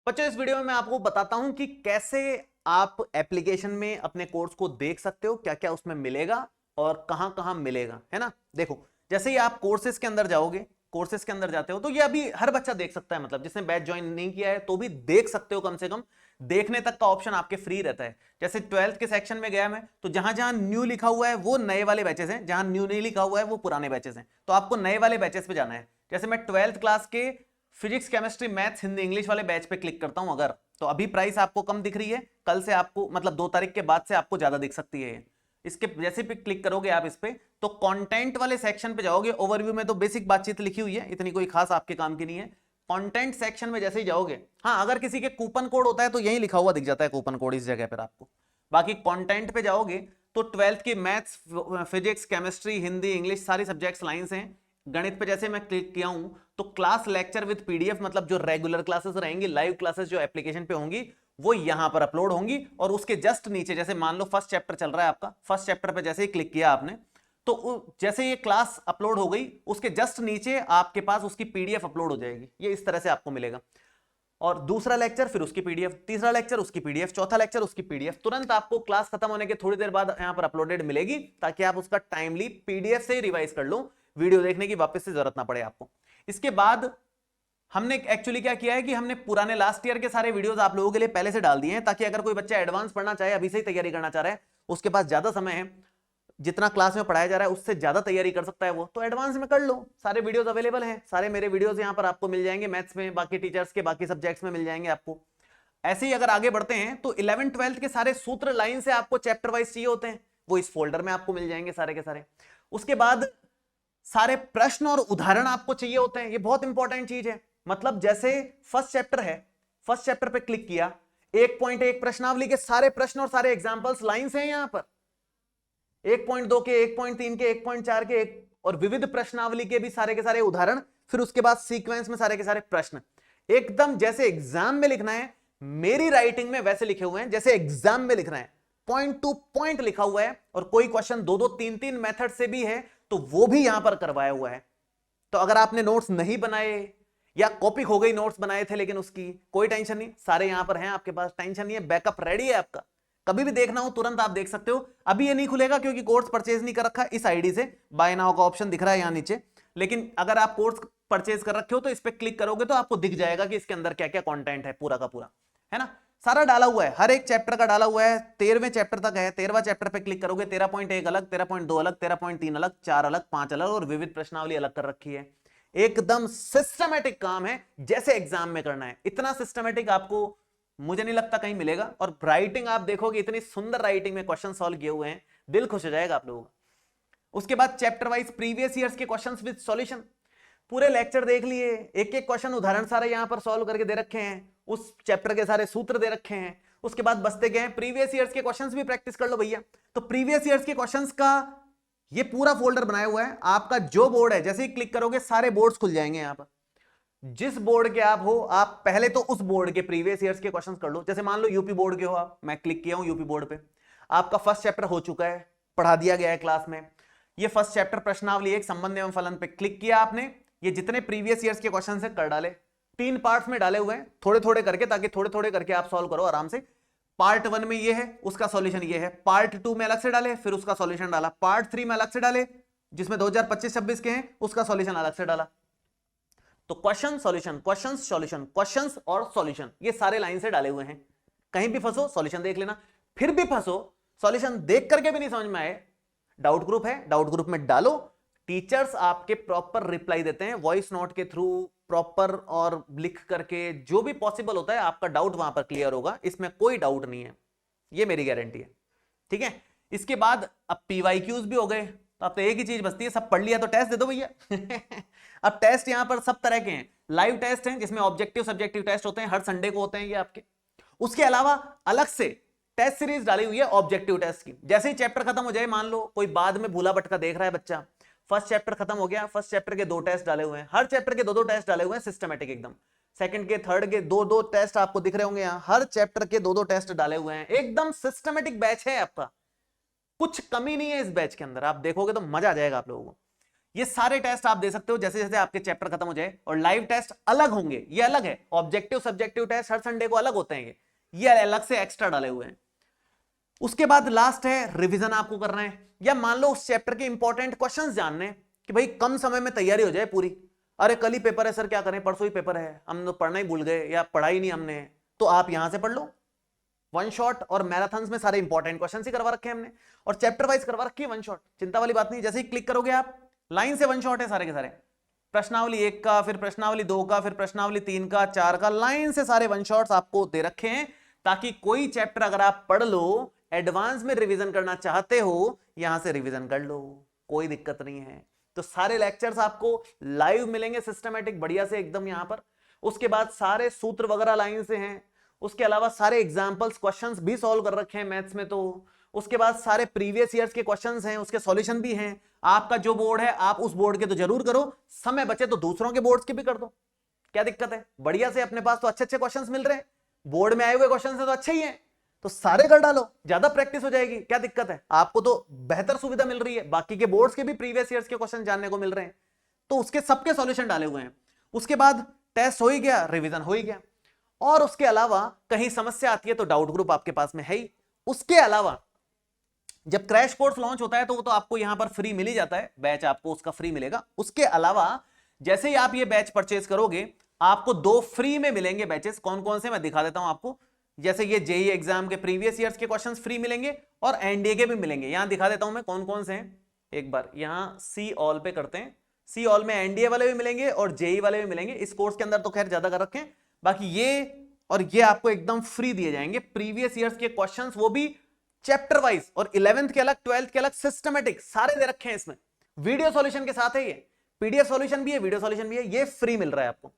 बच्चों इस वीडियो में मैं आपको बताता हूं कि कैसे आप एप्लीकेशन में अपने कोर्स को देख सकते हो, क्या क्या उसमें मिलेगा और कहां कहां मिलेगा, है ना। देखो, जैसे ही आप कोर्सेज के अंदर जाओगे, कोर्सेज के अंदर जाते हो तो ये अभी हर बच्चा देख सकता है, मतलब जिसने बैच ज्वाइन नहीं किया है तो भी देख सकते हो। कम से कम देखने तक का ऑप्शन आपके फ्री रहता है। जैसे 12th के सेक्शन में गया मैं, तो जहां जहां न्यू लिखा हुआ है वो नए वाले बैचेस हैं, जहां न्यू नहीं लिखा हुआ है वो पुराने बैचेस हैं। तो आपको नए वाले बैचेस पे जाना है। जैसे मैं 12th क्लास के physics chemistry maths Hindi English वाले बैच पे क्लिक करता हूं अगर, तो अभी प्राइस आपको कम दिख रही है, कल से आपको मतलब 2 तारीख के बाद से आपको ज्यादा दिख सकती है। इसके जैसे भी क्लिक करोगे आप इस पे, तो कंटेंट वाले सेक्शन पे जाओगे। ओवरव्यू में तो बेसिक बातचीत लिखी हुई है, इतनी कोई खास आपके काम की नहीं है। कंटेंट सेक्शन में जैसे ही जाओगे, हाँ अगर किसी के कूपन कोड होता है तो यही लिखा हुआ दिख जाता है कूपन कोड इस जगह पर आपको। बाकी कंटेंट पे जाओगे तो 12th की maths physics chemistry Hindi English सारी सब्जेक्ट्स लाइंस हैं। गणित पे जैसे मैं क्लिक किया हूं तो क्लास लेक्चर विद पीडीएफ, मतलब जो रेगुलर क्लासेस रहेंगी, लाइव क्लासेस जो एप्लीकेशन पे होंगी वो यहां पर अपलोड होंगी। और उसके जस्ट नीचे जैसे मान लो फर्स्ट चैप्टर चल रहा है आपका, फर्स्ट चैप्टर पे जैसे ही क्लिक किया आपने तो जैसे ये क्लास अपलोड हो गई उसके जस्ट नीचे आपके पास उसकी पीडीएफ अपलोड हो जाएगी। ये इस तरह से आपको मिलेगा। और दूसरा लेक्चर फिर उसकी पीडीएफ, तीसरा लेक्चर उसकी पीडीएफ, चौथा लेक्चर उसकी पीडीएफ, तुरंत आपको क्लास खत्म होने के थोड़ी देर बाद यहां पर अपलोडेड मिलेगी, ताकि आप उसका टाइमली पीडीएफ से ही रिवाइज कर लो, वीडियो देखने की वापस से जरूरत ना पड़े आपको। इसके बाद हमने एक्चुअली क्या किया है कि हमने पुराने लास्ट ईयर के सारे वीडियोस आप लोगों के लिए पहले से डाल दिए हैं, ताकि अगर कोई बच्चा एडवांस पढ़ना चाहे, अभी से ही तैयारी करना चाह रहा है, उसके पास ज्यादा समय है, जितना क्लास में पढ़ाया जा रहा है उससे ज्यादा तैयारी कर सकता है वो, तो एडवांस में कर लो। सारे वीडियोस अवेलेबल हैं, सारे मेरे वीडियोस यहां पर आपको मिल जाएंगे, मैथ्स में, बाकी टीचर्स के बाकी सब्जेक्ट्स में मिल जाएंगे आपको। ऐसे ही अगर आगे बढ़ते हैं तो 11th 12th के सारे सूत्र लाइन से आपको चैप्टर वाइज चाहिए होते हैं, वो इस फोल्डर में आपको मिल जाएंगे सारे के सारे। उसके बाद सारे प्रश्न और उदाहरण आपको चाहिए होते हैं, ये बहुत इंपॉर्टेंट चीज है। मतलब जैसे फर्स्ट चैप्टर है, फर्स्ट चैप्टर पे क्लिक किया, 1.1 प्रश्नावली के सारे प्रश्न और सारे एग्जाम्पल्स लाइन्स हैं यहां पर, 1.2 के, 1.3 के, 1.4 के, और विविध प्रश्नावली के भी सारे के सारे उदाहरण, फिर उसके बाद सीक्वेंस में सारे के सारे प्रश्न, एकदम जैसे एग्जाम में लिखना है, मेरी राइटिंग में वैसे लिखे हुए हैं जैसे एग्जाम में लिखना है, पॉइंट टू पॉइंट लिखा हुआ है। और कोई क्वेश्चन 2-2 3-3 मेथड से भी है तो वो भी यहां पर करवाया हुआ है। तो अगर आपने नोट्स नहीं बनाए या कॉपी हो गई, नोट्स बनाए थे लेकिन उसकी, कोई टेंशन नहीं, सारे यहां पर हैं आपके पास, टेंशन नहीं है, बैकअप रेडी है आपका। कभी भी देखना हो तुरंत आप देख सकते हो। अभी ये नहीं खुलेगा क्योंकि कोर्स परचेज नहीं कर रखा इस आईडी से, बाय नाउ का ऑप्शन दिख रहा है यहां नीचे। लेकिन अगर आप कोर्स परचेज कर रखे हो तो इस पर क्लिक करोगे तो आपको दिख जाएगा कि इसके अंदर क्या क्या कंटेंट है, पूरा का पूरा, है ना। सारा डाला हुआ है, हर एक चैप्टर का डाला हुआ है, 13वें चैप्टर तक है। 13वां चैप्टर पे क्लिक करोगे 13.1 अलग, 13.2 अलग, 13.3 अलग, 4 अलग, 5 अलग, और विविध प्रश्नावली अलग कर रखी है। एकदम सिस्टमेटिक काम है, जैसे एग्जाम में करना है, इतना सिस्टमेटिक आपको मुझे नहीं लगता कहीं मिलेगा। और राइटिंग आप देखोगे, इतनी सुंदर राइटिंग में क्वेश्चन सॉल्व किए हुए हैं, दिल खुश हो जाएगा आप लोगों का। उसके बाद चैप्टर वाइज प्रीवियस ईयर्स के क्वेश्चंस विद सॉल्यूशन, पूरे लेक्चर देख लिए, एक एक क्वेश्चन उदाहरण सारे यहां पर सॉल्व करके दे रखे हैं, उस चैप्टर के सारे सूत्र दे रखे हैं। उसके बाद बसते गए प्रीवियस ईयर्स के क्वेश्चंस भी प्रैक्टिस कर लो भैया। तो प्रीवियस ईयर्स के क्वेश्चंस का ये पूरा फोल्डर बनाया हुआ है। आपका जो बोर्ड है, जैसे ही क्लिक करोगे सारे बोर्ड्स खुल जाएंगे यहां पर, जिस बोर्ड के आप हो, आप पहले तो उस बोर्ड के प्रीवियस ईयर्स के क्वेश्चंस कर लो। जैसे मान लो यूपी बोर्ड के हो आप, मैं क्लिक किया हूं यूपी बोर्ड पे, आपका फर्स्ट चैप्टर हो चुका है, पढ़ा दिया गया है क्लास में। ये फर्स्ट चैप्टर प्रश्नावली एक, संबंध एवं फलन पे क्लिक किया आपने, ये जितने प्रीवियस ईयर्स के क्वेश्चन है कर डाले, 3 पार्ट्स में डाले हुए हैं, थोड़े थोड़े करके, ताकि थोड़े थोड़े करके आप सॉल्व करो आराम से। पार्ट 1 में ये है, उसका सॉल्यूशन ये है, पार्ट 2 में अलग से डाले, फिर उसका सॉल्यूशन डाला, पार्ट 3 में अलग से डाले, जिसमें 2025-26 के हैं, उसका सॉल्यूशन अलग से डाला। तो question solution, question solution, question और सॉल्यूशन, ये सारे लाइन से डाले हुए हैं। कहीं भी फंसो सॉल्यूशन देख लेना, फिर भी फंसो सॉल्यूशन देख करके भी नहीं समझ में आए, डाउट ग्रुप है, डाउट ग्रुप में डालो, टीचर्स आपके प्रॉपर रिप्लाई देते हैं वॉइस नोट के थ्रू, प्रॉपर और लिख करके, जो भी पॉसिबल होता है आपका डाउट वहां पर क्लियर होगा, इसमें कोई डाउट नहीं है, ये मेरी गारंटी है, ठीक है। इसके बाद अब पीवाईक्यूज भी हो गए, तो अब तो एक ही चीज बचती है, सब पढ़ लिया तो टेस्ट दे दो भैया। अब टेस्ट यहां पर सब तरह के हैं, लाइव टेस्ट हैं जिसमें ऑब्जेक्टिव सब्जेक्टिव टेस्ट होते हैं, हर संडे को होते हैं ये आपके। उसके अलावा अलग से टेस्ट सीरीज डाली हुई है ऑब्जेक्टिव टेस्ट की। जैसे ही चैप्टर खत्म हो जाए, मान लो कोई बाद में भूला भटका देख रहा है बच्चा, फर्स्ट चैप्टर खत्म हो गया, फर्स्ट चैप्टर के 2 टेस्ट डाले हुए हैं, हर चैप्टर के 2-2 टेस्ट डाले हुए हैं, सिस्टमेटिक एकदम। सेकंड के, थर्ड के 2-2 टेस्ट आपको दिख रहे होंगे यहां, हर चैप्टर के 2-2 टेस्ट डाले हुए हैं, एकदम सिस्टमेटिक बैच है आपका, कुछ कमी नहीं है इस बैच के अंदर, आप देखोगे तो मजा आ जाएगा आप लोगों को। ये सारे टेस्ट आप दे सकते हो जैसे जैसे आपके चैप्टर खत्म हो जाए, और लाइव टेस्ट अलग होंगे, ये अलग है। ऑब्जेक्टिव सब्जेक्टिव टेस्ट हर संडे को अलग होते हैं, ये अलग से एक्स्ट्रा डाले हुए हैं। उसके बाद लास्ट है रिवीजन आपको करना है, या मान लो उस चैप्टर के इंपॉर्टेंट क्वेश्चंस जानने हैं कि भाई कम समय में तैयारी हो जाए पूरी। अरे कल ही पेपर है सर, क्या करें, परसों ही पेपर है, हम तो पढ़ना ही भूल गए या पढ़ा ही नहीं हमने, तो आप यहां से पढ़ लो। वन शॉट और मैराथन्स में सारे इंपॉर्टेंट क्वेश्चंस ही करवा रखे हैं हमने, और चैप्टर वाइज करवा रखी है वन शॉट, चिंता वाली बात नहीं। जैसे ही क्लिक करोगे आप, लाइन से वन शॉट है सारे के सारे, प्रश्नावली 1 का, फिर प्रश्नावली 2 का, फिर प्रश्नावली 3 का, 4 का, लाइन से सारे वन शॉट्स आपको दे रखे हैं, ताकि कोई चैप्टर अगर आप पढ़ लो, एडवांस में रिवीजन करना चाहते हो, यहां से रिवीजन कर लो, कोई दिक्कत नहीं है। तो सारे लेक्चर्स आपको लाइव मिलेंगे, सिस्टमेटिक बढ़िया से एकदम यहां पर। उसके बाद सारे सूत्र वगैरह लाइन से हैं, उसके अलावा सारे एग्जाम्पल्स क्वेश्चंस भी सॉल्व कर रखे हैं मैथ्स में। तो उसके बाद सारे प्रीवियस ईयर्स के क्वेश्चंस हैं, उसके सॉल्यूशन भी हैं। आपका जो बोर्ड है आप उस बोर्ड के तो जरूर करो, समय बचे तो दूसरों के बोर्ड्स के भी कर दो, क्या दिक्कत है। बढ़िया से अपने पास तो अच्छे अच्छे क्वेश्चंस मिल रहे हैं, बोर्ड में आए हुए क्वेश्चंस है तो अच्छे ही हैं, तो सारे कर डालो, ज्यादा प्रैक्टिस हो जाएगी, क्या दिक्कत है। आपको तो बेहतर सुविधा मिल रही है, बाकी के बोर्ड्स के भी प्रीवियस ईयर्स के क्वेश्चन जानने को मिल रहे हैं, तो उसके सबके सॉल्यूशन डाले हुए हैं। उसके बाद टेस्ट हो ही गया, रिवीजन हो ही गया, और उसके अलावा कहीं समस्या आती है तो डाउट ग्रुप आपके पास में है ही। उसके अलावा जब क्रैश कोर्स लॉन्च होता है तो वो तो आपको यहां पर फ्री मिल ही जाता है, बैच आपको उसका फ्री मिलेगा। उसके अलावा जैसे ही आप ये बैच परचेज करोगे, आपको 2 फ्री में मिलेंगे बैचेस। कौन कौन से मैं दिखा देता हूं आपको। जैसे ये जेई एग्जाम के प्रीवियस ईयर्स के क्वेश्चंस फ्री मिलेंगे, और एनडीए के भी मिलेंगे। यहां दिखा देता हूं मैं कौन कौन से हैं, एक बार यहां सी ऑल पे करते हैं। सी ऑल में एनडीए वाले भी मिलेंगे और जेई वाले भी मिलेंगे। इस कोर्स के अंदर तो खैर ज्यादा कर रखें, बाकी ये और ये आपको एकदम फ्री दिए जाएंगे। प्रीवियस ईयर्स के क्वेश्चंस वो भी चैप्टर वाइज, और 11th के अलग, 12th के अलग, सिस्टमेटिक सारे दे रखे हैं इसमें। वीडियो सॉल्यूशन के साथ है, ये पीडीएफ सॉल्यूशन भी है, वीडियो सॉल्यूशन भी है, ये फ्री मिल रहा है आपको।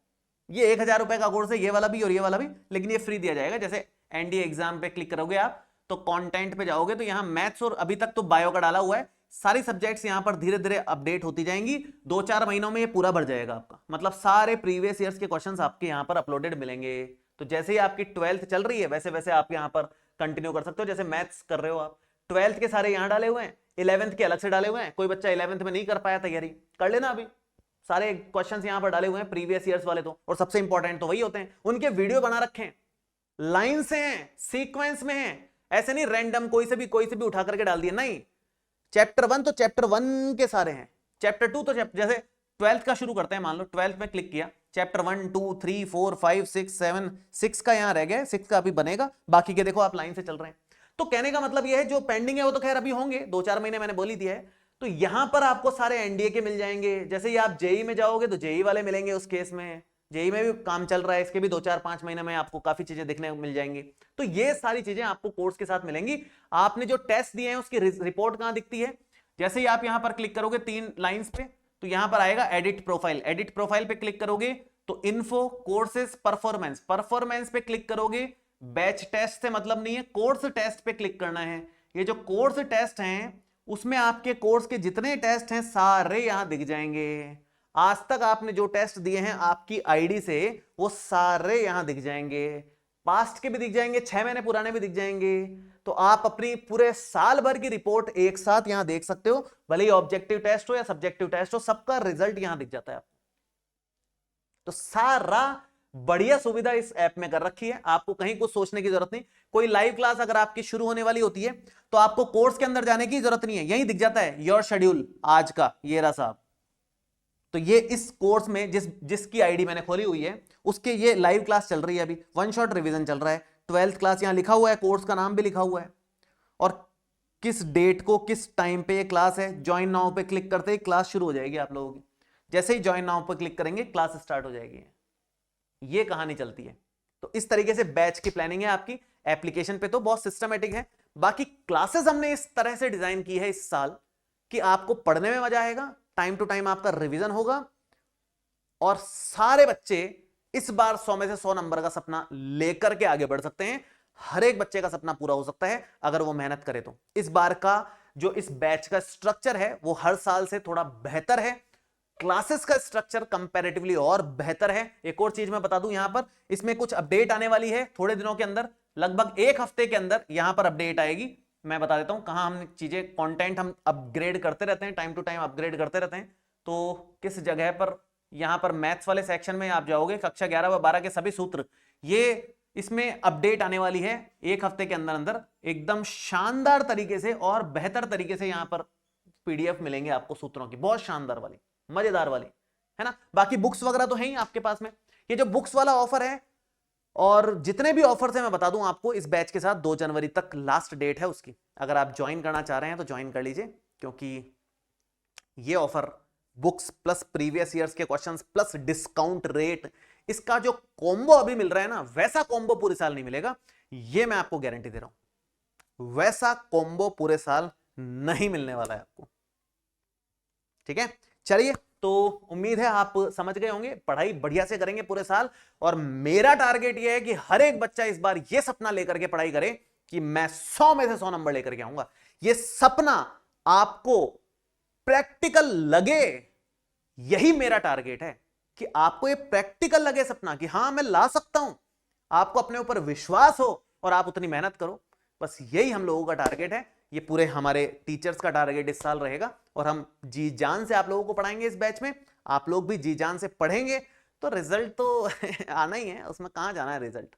ये 1000 रुपए का कोर्स है, ये वाला भी और ये वाला भी, लेकिन ये फ्री दिया जाएगा। जैसे एनडीए एग्जाम पे क्लिक करोगे आप तो कंटेंट पे जाओगे तो यहां मैथ्स और अभी तक तो बायो का डाला हुआ है, सारी सब्जेक्ट्स यहां पर धीरे धीरे अपडेट होती जाएंगी। 2-4 महीनों में ये पूरा भर जाएगा आपका, मतलब सारे प्रीवियस ईयर्स के क्वेश्चंस आपके यहां पर अपलोडेड मिलेंगे। तो जैसे ही आपकी 12th चल रही है वैसे वैसे आप यहां पर कंटिन्यू कर सकते हो। जैसे मैथ्स कर रहे हो आप, 12th के सारे यहां डाले हुए हैं, 11th के अलग से डाले हुए हैं। कोई बच्चा 11th में नहीं कर पाया तैयारी, कर लेना अभी, सारे क्वेश्चंस यहां पर डाले हुए हैं प्रीवियस ईयर्स वाले तो, और सबसे इंपॉर्टेंट तो वही होते हैं। उनके वीडियो बना रखे हैं, लाइन से हैं, सीक्वेंस में हैं, ऐसे नहीं रैंडम कोई से भी उठा करके डाल दिया, नहीं। चैप्टर 1 तो चैप्टर 1 के सारे हैं, चैप्टर 2 तो जैसे 12th का शुरू करते हैं, मान लो 12th में क्लिक किया, चैप्टर 1 2 3 4 5 6 7 6 का यहां रह गया, 6 का अभी बनेगा, बाकी के देखो आप लाइन से चल रहे हैं। तो कहने का मतलब यह है जो पेंडिंग है वो तो खैर अभी होंगे, 2-4 महीने मैंने बोल ही दिया है। तो यहां पर आपको सारे एनडीए के मिल जाएंगे। जैसे ही आप जेई में जाओगे तो जेई वाले मिलेंगे, उस केस में जेई में भी काम चल रहा है, इसके भी 2-4-5 महीने में आपको काफी चीजें देखने को मिल जाएंगी। तो ये सारी चीजें आपको कोर्स के साथ मिलेंगी। आपने जो टेस्ट दिए हैं उसकी रिपोर्ट कहां दिखती है, जैसे ही आप यहां पर क्लिक करोगे 3 लाइंस पे, तो यहां पर आएगा एडिट प्रोफाइल। एडिट प्रोफाइल पे क्लिक करोगे तो इन्फो, कोर्सेज, परफॉर्मेंस, परफॉर्मेंस पे क्लिक करोगे। बैच टेस्ट से मतलब नहीं है, कोर्स टेस्ट पे क्लिक करना है। ये जो कोर्स टेस्ट हैं उसमें आपके कोर्स के जितने टेस्ट हैं सारे यहां दिख जाएंगे। आज तक आपने जो टेस्ट दिए हैं आपकी आईडी से, वो सारे यहां दिख जाएंगे। पास्ट के भी दिख जाएंगे, 6 महीने पुराने भी दिख जाएंगे। तो आप अपनी पूरे साल भर की रिपोर्ट एक साथ यहां देख सकते हो, भले ही ऑब्जेक्टिव टेस्ट हो या सब्जेक्टिव टेस्ट हो, सबका रिजल्ट यहां दिख जाता है आपको। तो सारा बढ़िया सुविधा इस ऐप में कर रखी है, आपको कहीं कुछ सोचने की जरूरत नहीं। कोई लाइव क्लास अगर आपकी शुरू होने वाली होती है तो आपको कोर्स के अंदर जाने की जरूरत नहीं है, यहीं दिख जाता है योर शेड्यूल आज का, ये रहा साहब। तो ये इस कोर्स में जिसकी आईडी मैंने खोली हुई है उसके ये लाइव क्लास चल रही है, अभी वन शॉट रिवीजन चल रहा है। 12th क्लास यहां लिखा हुआ है, कोर्स का नाम भी लिखा हुआ है, और किस डेट को किस टाइम पे ये क्लास है। ज्वाइन नाउ पे क्लिक करते ही क्लास शुरू हो जाएगी आप लोगों की। जैसे ही ज्वाइन नाउ पे क्लिक करेंगे क्लास स्टार्ट हो जाएगी। ये कहानी चलती है। तो इस तरीके से बैच की प्लानिंग है आपकी। एप्लीकेशन पे तो बहुत सिस्टमेटिक है। बाकी क्लासेस हमने इस तरह से डिजाइन की है इस साल कि आपको पढ़ने में मजा आएगा, टाइम टू टाइम आपका रिवीजन होगा, और सारे बच्चे इस बार 100 में से 100 नंबर का सपना लेकर के आगे बढ़ सकते हैं। हर एक बच्चे का सपना पूरा हो सकता है अगर वो मेहनत करे तो। इस बार का जो इस बैच का स्ट्रक्चर है वो हर साल से थोड़ा बेहतर है। क्लासेस का स्ट्रक्चर कंपैरेटिवली और बेहतर है। एक और चीज मैं बता दूं, यहां पर इसमें कुछ अपडेट आने वाली है थोड़े दिनों के अंदर, लगभग 1 हफ्ते के अंदर यहां पर अपडेट आएगी। मैं बता देता हूं कहां हम चीजें, कंटेंट हम अपग्रेड करते रहते हैं, टाइम टू टाइम अपग्रेड करते रहते हैं। तो किस जगह पर, यहां पर मैथ्स वाले सेक्शन में आप जाओगे, कक्षा 11 व 12 के सभी सूत्र, ये इसमें अपडेट आने वाली है एक हफ्ते के अंदर अंदर, एकदम शानदार तरीके से और बेहतर तरीके से यहां पर पीडीएफ मिलेंगे आपको सूत्रों की, बहुत शानदार वाली, मजेदार वाली, है ना। बाकी बुक्स वगैरह तो है ही आपके पास में। ये जो बुक्स वाला ऑफर है और जितने भी ऑफर्स हैं मैं बता दूं आपको, इस बैच के साथ 2 जनवरी तक लास्ट डेट है उसकी। अगर आप ज्वाइन करना चाह रहे हैं तो ज्वाइन कर लीजिए, क्योंकि ये offer books plus previous years के क्वेश्चंस प्लस डिस्काउंट रेट, इसका जो कॉम्बो अभी मिल रहा है ना, वैसा कॉम्बो पूरे साल नहीं मिलेगा, ये मैं आपको गारंटी दे रहा हूं। वैसा कॉम्बो पूरे साल नहीं मिलने वाला है आपको, ठीक है। चलिए, तो उम्मीद है आप समझ गए होंगे, पढ़ाई बढ़िया से करेंगे पूरे साल, और मेरा टारगेट यह है कि हर एक बच्चा इस बार यह सपना लेकर के पढ़ाई करे कि मैं 100 में से 100 नंबर लेकर के आऊंगा। यह सपना आपको प्रैक्टिकल लगे, यही मेरा टारगेट है, कि आपको ये प्रैक्टिकल लगे सपना कि हां मैं ला सकता हूं, आपको अपने ऊपर विश्वास हो और आप उतनी मेहनत करो। बस यही हम लोगों का टारगेट है, ये पूरे हमारे टीचर्स का टारगेट इस साल रहेगा, और हम जी जान से आप लोगों को पढ़ाएंगे इस बैच में। आप लोग भी जी जान से पढ़ेंगे तो रिजल्ट तो आना ही है, उसमें कहां जाना है रिजल्ट।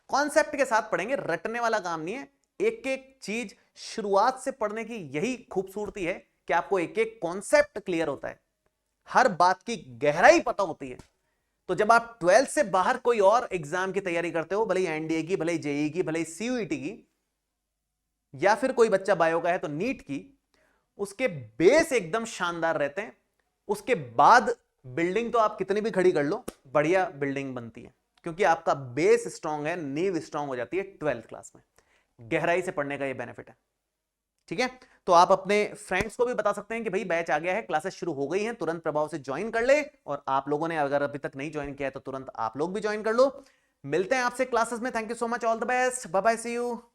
कॉन्सेप्ट के साथ पढ़ेंगे, रटने वाला काम नहीं है। एक एक चीज शुरुआत से पढ़ने की यही खूबसूरती है कि आपको एक एक कॉन्सेप्ट क्लियर होता है, हर बात की गहराई पता होती है। तो जब आप 12th से बाहर कोई और एग्जाम की तैयारी करते हो, भले ही एनडीए की, भले ही जेईई की, भले ही सीयूईटी की, या फिर कोई बच्चा बायो का है तो नीट की, उसके बेस एकदम शानदार रहते हैं। उसके बाद बिल्डिंग तो आप कितनी भी खड़ी कर लो, बढ़िया बिल्डिंग बनती है, क्योंकि आपका बेस स्ट्रांग है, नींव स्ट्रांग हो जाती है 12th क्लास में। गहराई से पढ़ने का ये बेनिफिट है, ठीक है। तो आप अपने फ्रेंड्स को भी बता सकते हैं कि भाई बैच आ गया है, क्लासेस शुरू हो गई हैं, तुरंत प्रभाव से ज्वाइन कर ले। और आप लोगों ने अगर अभी तक नहीं ज्वाइन किया है तो तुरंत आप लोग भी ज्वाइन कर लो। मिलते हैं आपसे क्लासेस में। Thank you so much, all the best, bye bye, see you.